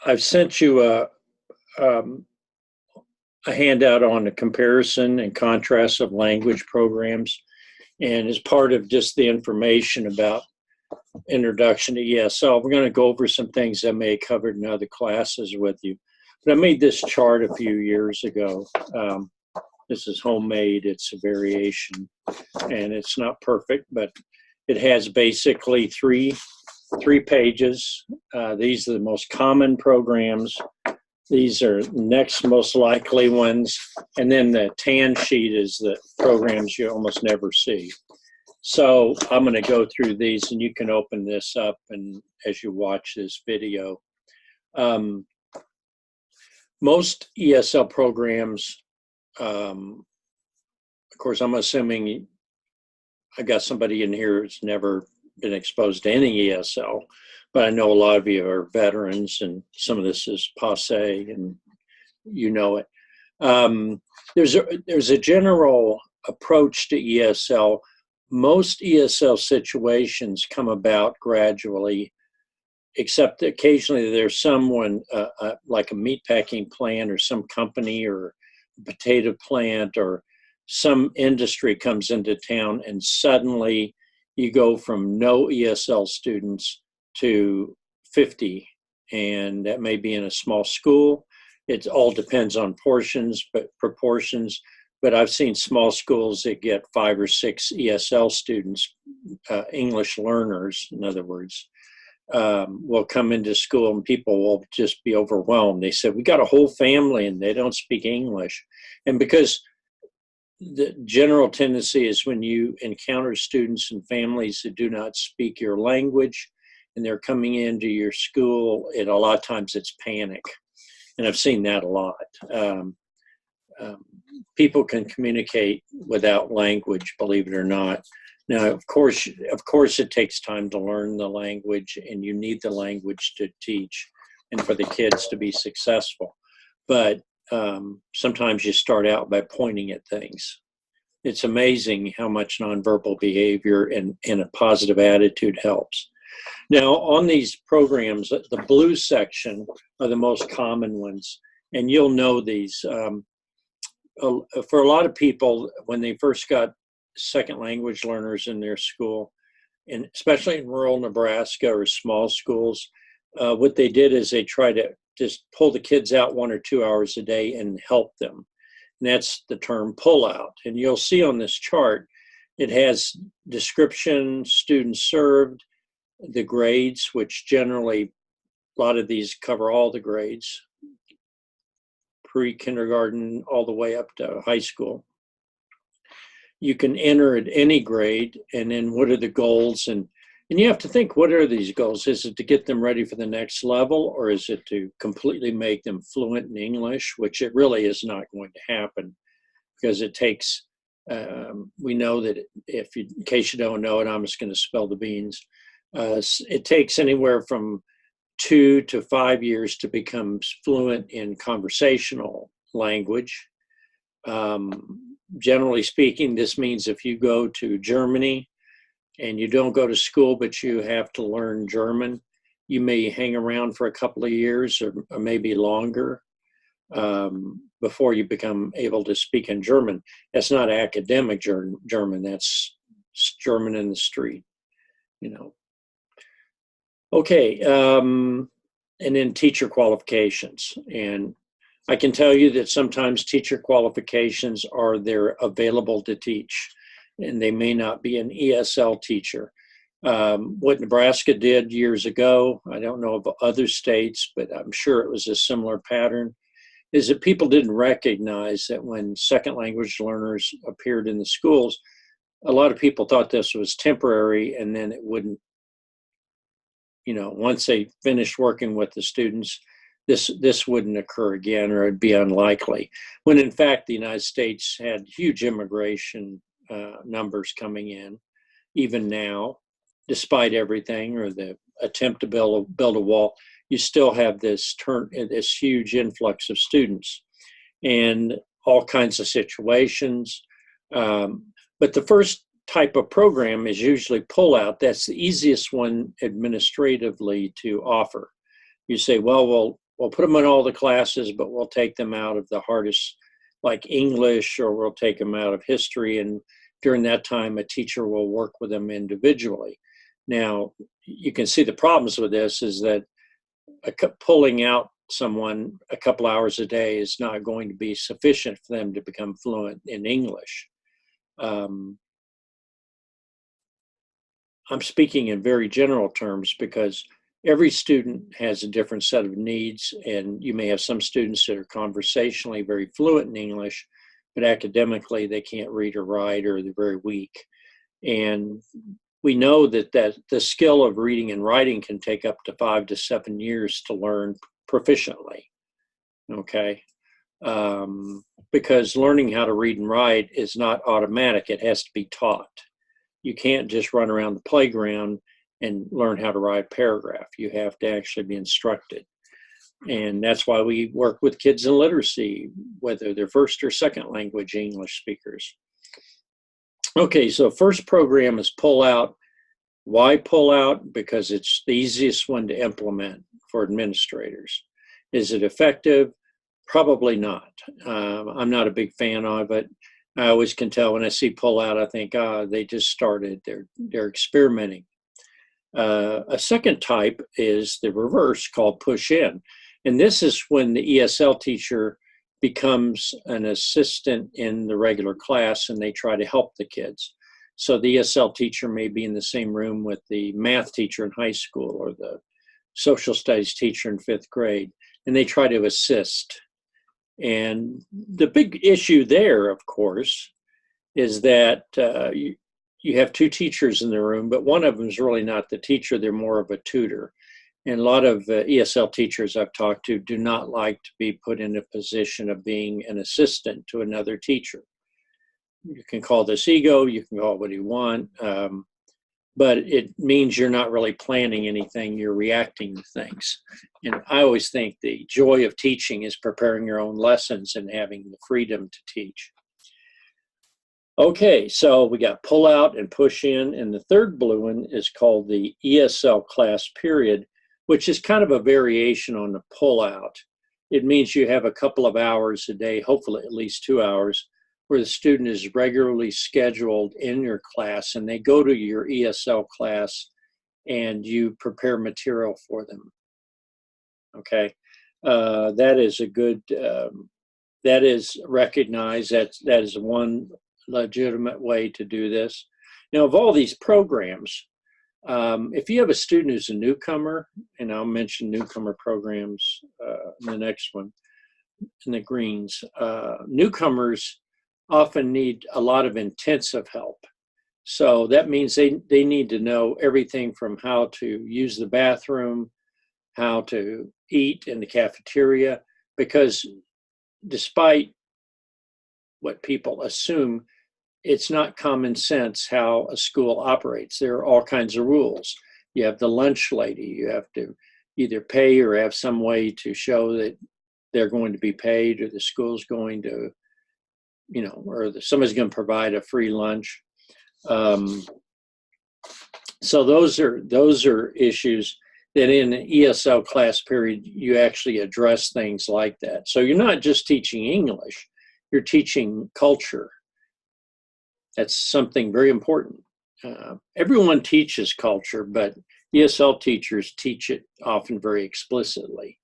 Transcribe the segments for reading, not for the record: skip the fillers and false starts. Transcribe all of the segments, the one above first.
I've sent you um, a handout on the comparison and contrast of language programs. And as part of just the information about introduction to ESL, we're going to go over some things I may have covered in other classes with you. But I made this chart a few years ago. This is homemade. It's a variation, and it's not perfect, but it has basically three pages. These are the most common programs. These are next most likely ones. And then the tan sheet is the programs you almost never see. So I'm going to go through these, and you can open this up and as you watch this video. Most ESL programs, of course, I'm assuming I got somebody in here who's never been exposed to any ESL, but I know a lot of you are veterans, and some of this is passé, and you know it. There's a general approach to ESL. Most ESL situations come about gradually, except occasionally there's someone like a meatpacking plant or some company or a potato plant or some industry comes into town, and suddenly you go from no ESL students to 50, and that may be in a small school. It all depends on proportions, but I've seen small schools that get 5 or 6 ESL students, English learners, in other words, will come into school, and people will just be overwhelmed. They said, we got a whole family and they don't speak English. And because the general tendency is when you encounter students and families that do not speak your language and they're coming into your school, a lot of times it's panic. And I've seen that a lot. People can communicate without language, believe it or not. Now, of course, it takes time to learn the language, and you need the language to teach and for the kids to be successful. But sometimes you start out by pointing at things. It's amazing how much nonverbal behavior and a positive attitude helps. Now, on these programs, the blue section are the most common ones, and you'll know these. For a lot of people, when they first got second language learners in their school, and especially in rural Nebraska or small schools, what they did is they tried to just pull the kids out 1 or 2 hours a day and help them. And that's the term pull out. And you'll see on this chart, it has description, students served, the grades, which generally, a lot of these cover all the grades, pre-kindergarten all the way up to high school. You can enter at any grade, and then what are the goals? And you have to think, what are these goals? Is it to get them ready for the next level, or is it to completely make them fluent in English, which it really is not going to happen, because it takes, we know that in case you don't know it, I'm just going to spill the beans. It takes anywhere from 2 to 5 years to become fluent in conversational language. Generally speaking, this means if you go to Germany and you don't go to school, but you have to learn German, you may hang around for a couple of years or maybe longer before you become able to speak in German. That's not academic German, that's German in the street, you know. Okay, and then teacher qualifications. And I can tell you that sometimes teacher qualifications are there available to teach, and they may not be an ESL teacher. What Nebraska did years ago, I don't know of other states, but I'm sure it was a similar pattern, is that people didn't recognize that when second language learners appeared in the schools, a lot of people thought this was temporary, and then it wouldn't, you know, once they finished working with the students, this wouldn't occur again, or it'd be unlikely. When in fact, the United States had huge immigration numbers coming in, even now, despite everything, or the attempt to build a wall, you still have this huge influx of students and all kinds of situations. But the first type of program is usually pull-out. That's the easiest one administratively to offer. You say, well, we'll put them in all the classes, but we'll take them out of the hardest, like English, or we'll take them out of history. And during that time, a teacher will work with them individually. Now, you can see the problems with this is that pulling out someone a couple hours a day is not going to be sufficient for them to become fluent in English. I'm speaking in very general terms because every student has a different set of needs, and you may have some students that are conversationally very fluent in English, but academically they can't read or write, or they're very weak. And we know that the skill of reading and writing can take up to 5 to 7 years to learn proficiently, okay? Because learning how to read and write is not automatic. It has to be taught. You can't just run around the playground and learn how to write a paragraph. You have to actually be instructed. And that's why we work with kids in literacy, whether they're first or second language English speakers. Okay, so first program is pull out. Why pull out? Because it's the easiest one to implement for administrators. Is it effective? Probably not. I'm not a big fan of it. I always can tell when I see pull out, I think, they just started. They're experimenting. A second type is the reverse, called push in. And this is when the ESL teacher becomes an assistant in the regular class and they try to help the kids. So the ESL teacher may be in the same room with the math teacher in high school or the social studies teacher in 5th grade, and they try to assist. And the big issue there, of course, is that you have 2 teachers in the room, but one of them is really not the teacher. They're more of a tutor. And a lot of ESL teachers I've talked to do not like to be put in a position of being an assistant to another teacher. You can call this ego, you can call it what you want, but it means you're not really planning anything, you're reacting to things. And I always think the joy of teaching is preparing your own lessons and having the freedom to teach. Okay, so we got pull out and push in, and the third blue one is called the ESL Class Period, which is kind of a variation on the pull out. It means you have a couple of hours a day, hopefully at least 2 hours, where the student is regularly scheduled in your class and they go to your ESL class and you prepare material for them. Okay, that is a good, that is recognized, that is one legitimate way to do this. Now, of all these programs, if you have a student who's a newcomer, and I'll mention newcomer programs in the next one, in the greens, newcomers often need a lot of intensive help. So that means they need to know everything from how to use the bathroom, how to eat in the cafeteria, because despite what people assume, it's not common sense how a school operates. There are all kinds of rules. You have the lunch lady. You have to either pay or have some way to show that they're going to be paid, or the school's going to, you know, or somebody's going to provide a free lunch. So those are issues that in an ESL class period, you actually address things like that. So you're not just teaching English, you're teaching culture. That's something very important. Everyone teaches culture, but ESL teachers teach it often very explicitly.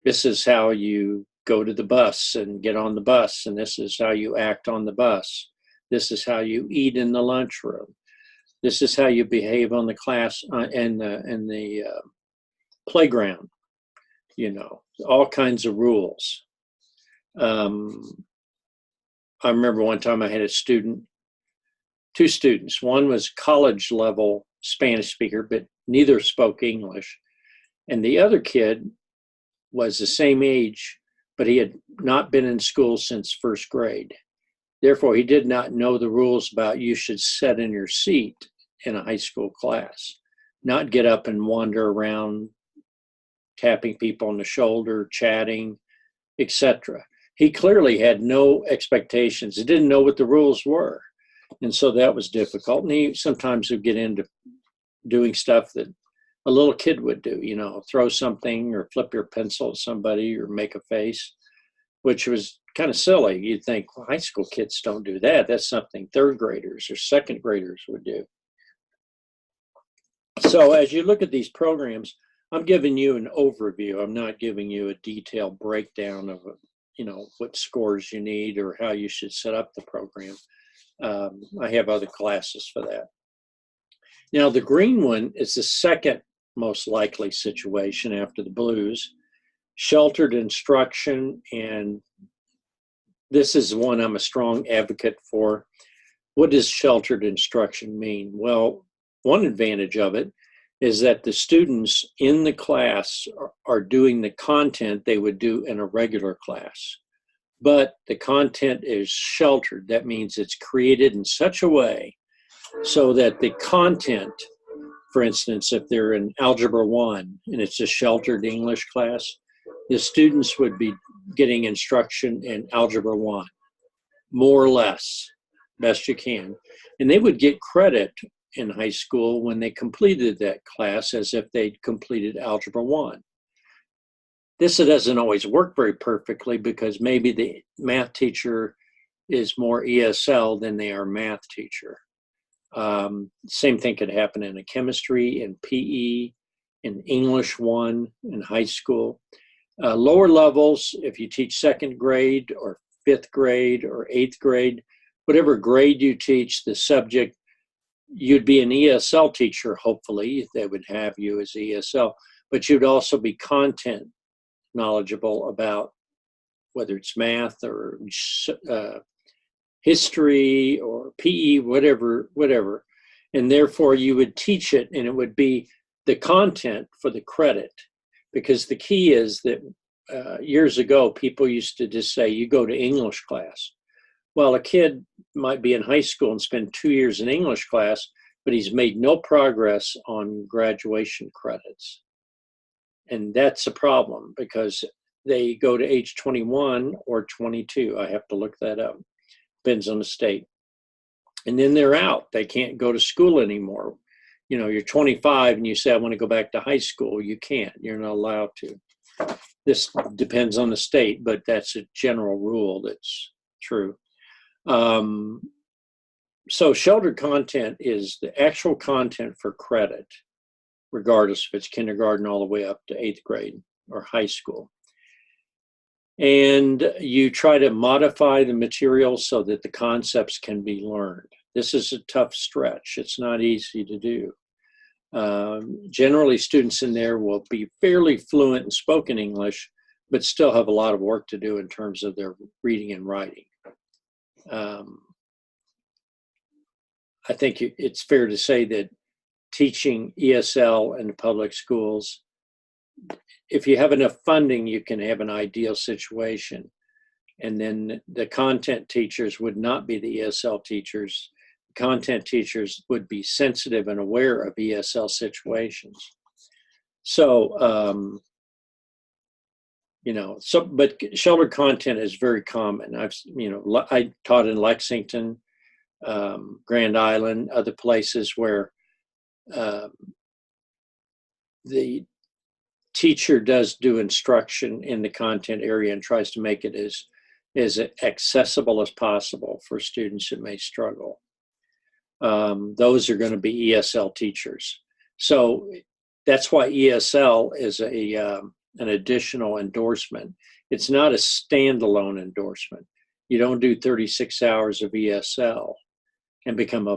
This is how you go to the bus and get on the bus, and this is how you act on the bus. This is how you eat in the lunchroom. This is how you behave on the class in the playground. You know, all kinds of rules. I remember one time I had a student, 2 students. One was college level Spanish speaker, but neither spoke English. And the other kid was the same age, but he had not been in school since 1st grade. Therefore, he did not know the rules about you should sit in your seat in a high school class, not get up and wander around, tapping people on the shoulder, chatting, etc. He clearly had no expectations. He didn't know what the rules were. And so that was difficult. And he sometimes would get into doing stuff that a little kid would do, you know, throw something or flip your pencil at somebody or make a face, which was kind of silly. You'd think, well, high school kids don't do that. That's something third graders or second graders would do. So as you look at these programs, I'm giving you an overview. I'm not giving you a detailed breakdown of, you know, what scores you need or how you should set up the program. I have other classes for that. Now, the green one is the second most likely situation after the blues, sheltered instruction, and this is one I'm a strong advocate for. What does sheltered instruction mean? Well, one advantage of it is that the students in the class are doing the content they would do in a regular class, but the content is sheltered. That means it's created in such a way so that the content, for instance, if they're in Algebra 1 and it's a sheltered English class, the students would be getting instruction in Algebra 1, more or less, best you can. And they would get credit in high school when they completed that class as if they'd completed Algebra 1. This doesn't always work very perfectly because maybe the math teacher is more ESL than they are math teacher. Same thing could happen in a chemistry, in PE, in English 1, in high school. Lower levels, if you teach second grade or fifth grade or eighth grade, whatever grade you teach the subject, you'd be an ESL teacher, hopefully. They would have you as ESL, but you'd also be content knowledgeable about whether it's math or history or PE, whatever. And therefore you would teach it and it would be the content for the credit. Because the key is that years ago, people used to just say, you go to English class. Well, a kid might be in high school and spend 2 years in English class, but he's made no progress on graduation credits. And that's a problem because they go to age 21 or 22. I have to look that up. Depends on the state. And then they're out. They can't go to school anymore. You know, you're 25 and you say, I want to go back to high school. You can't. You're not allowed to. This depends on the state, but that's a general rule that's true. So sheltered content is the actual content for credit, regardless if it's kindergarten all the way up to 8th grade or high school. And you try to modify the material so that the concepts can be learned. This is a tough stretch. It's not easy to do. Generally, students in there will be fairly fluent in spoken English, but still have a lot of work to do in terms of their reading and writing. I think it's fair to say that teaching ESL in the public schools, if you have enough funding, you can have an ideal situation. And then the content teachers would not be the ESL teachers. Content teachers would be sensitive and aware of ESL situations. So, but sheltered content is very common. I taught in Lexington, Grand Island, other places where the teacher does do instruction in the content area and tries to make it as accessible as possible for students who may struggle. Those are going to be ESL teachers. So that's why ESL is an additional endorsement. It's not a standalone endorsement. You don't do 36 hours of ESL and become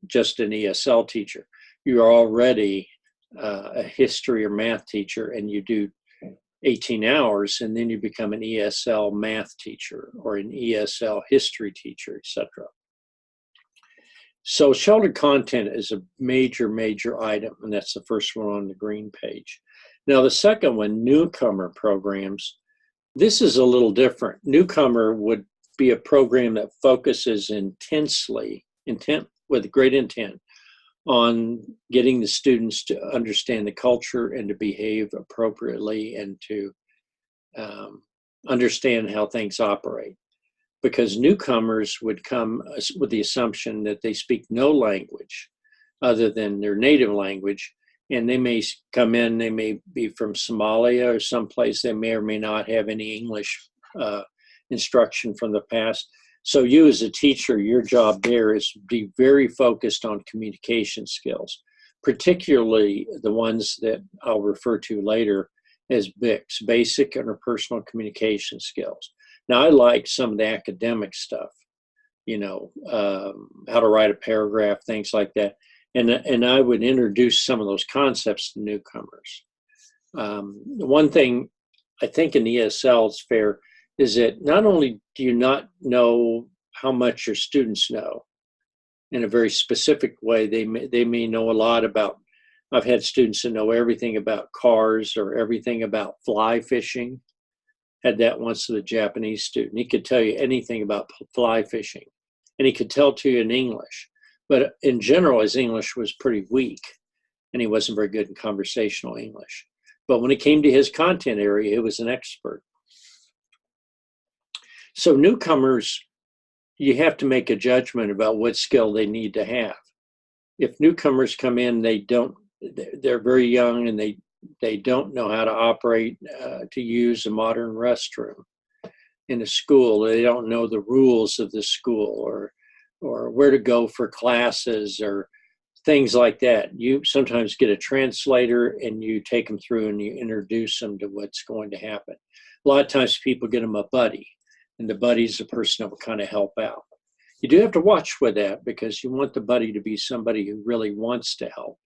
just an ESL teacher. You're already a history or math teacher and you do 18 hours and then you become an ESL math teacher or an ESL history teacher, etc. So sheltered content is a major item, and that's the first one on the green page. Now the second one, newcomer programs, this is a little different. Newcomer would be a program that focuses with great intent on getting the students to understand the culture and to behave appropriately and to understand how things operate. Because newcomers would come with the assumption that they speak no language other than their native language, and they may come in, they may be from Somalia or someplace, they may or may not have any English instruction from the past. So you as a teacher, your job there is to be very focused on communication skills, particularly the ones that I'll refer to later as BICS, basic interpersonal communication skills. Now, I like some of the academic stuff, how to write a paragraph, things like that. And I would introduce some of those concepts to newcomers. One thing I think in ESL is fair is that not only do you not know how much your students know in a very specific way, they may know a lot about, I've had students that know everything about cars or everything about fly fishing. Had that once with a Japanese student. He could tell you anything about fly fishing, and he could tell to you in English. But in general, his English was pretty weak, and he wasn't very good in conversational English. But when it came to his content area, he was an expert. So newcomers, you have to make a judgment about what skill they need to have. If newcomers come in, they're very young and they don't know how to operate, to use a modern restroom in a school. They don't know the rules of the school or where to go for classes or things like that. You sometimes get a translator and you take them through and you introduce them to what's going to happen. A lot of times people get them a buddy, and the buddy's the person that will kind of help out. You do have to watch with that because you want the buddy to be somebody who really wants to help.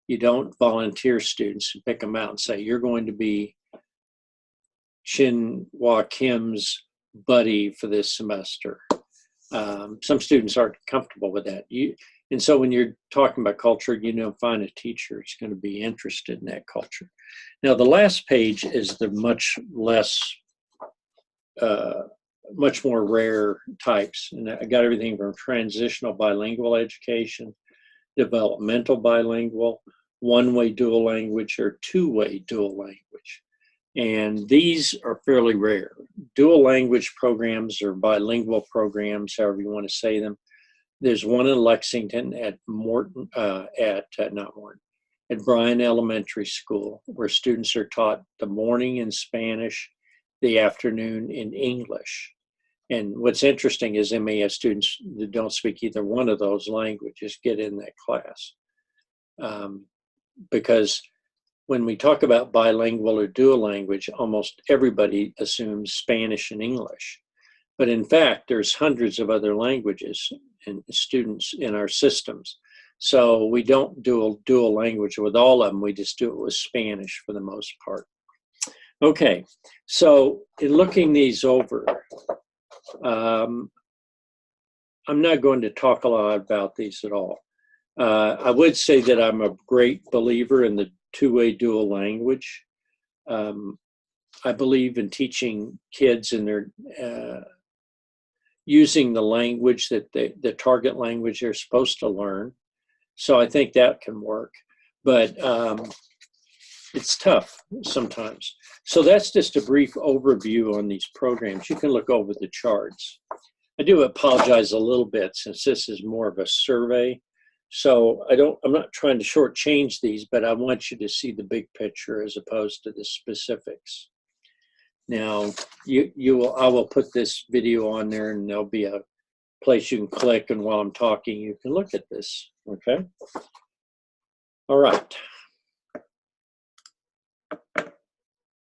You don't volunteer students and pick them out and say, you're going to be Chin Hwa Kim's buddy for this semester. Some students aren't comfortable with that. And so when you're talking about culture, find a teacher who's going to be interested in that culture. Now, the last page is the much more rare types. And I got everything from transitional bilingual education, developmental bilingual, one-way dual language, or two-way dual language. And these are fairly rare. Dual language programs or bilingual programs, however you want to say them. There's one in Lexington at at Bryan Elementary School, where students are taught the morning in Spanish, the afternoon in English. And what's interesting is they may have students that don't speak either one of those languages get in that class. Because when we talk about bilingual or dual language, almost everybody assumes Spanish and English. But in fact, there's hundreds of other languages and students in our systems. So we don't do dual language with all of them. We just do it with Spanish for the most part. Okay, so in looking these over, I'm not going to talk a lot about these at all. I would say that I'm a great believer in the two-way dual language. I believe in teaching kids in their using the language that the target language they're supposed to learn. So I think that can work, but it's tough sometimes. So that's just a brief overview on these programs. You can look over the charts. I do apologize a little bit since this is more of a survey. So I'm not trying to shortchange these, but I want you to see the big picture as opposed to the specifics. Now, I will put this video on there, and there'll be a place you can click, and while I'm talking, you can look at this, okay? All right.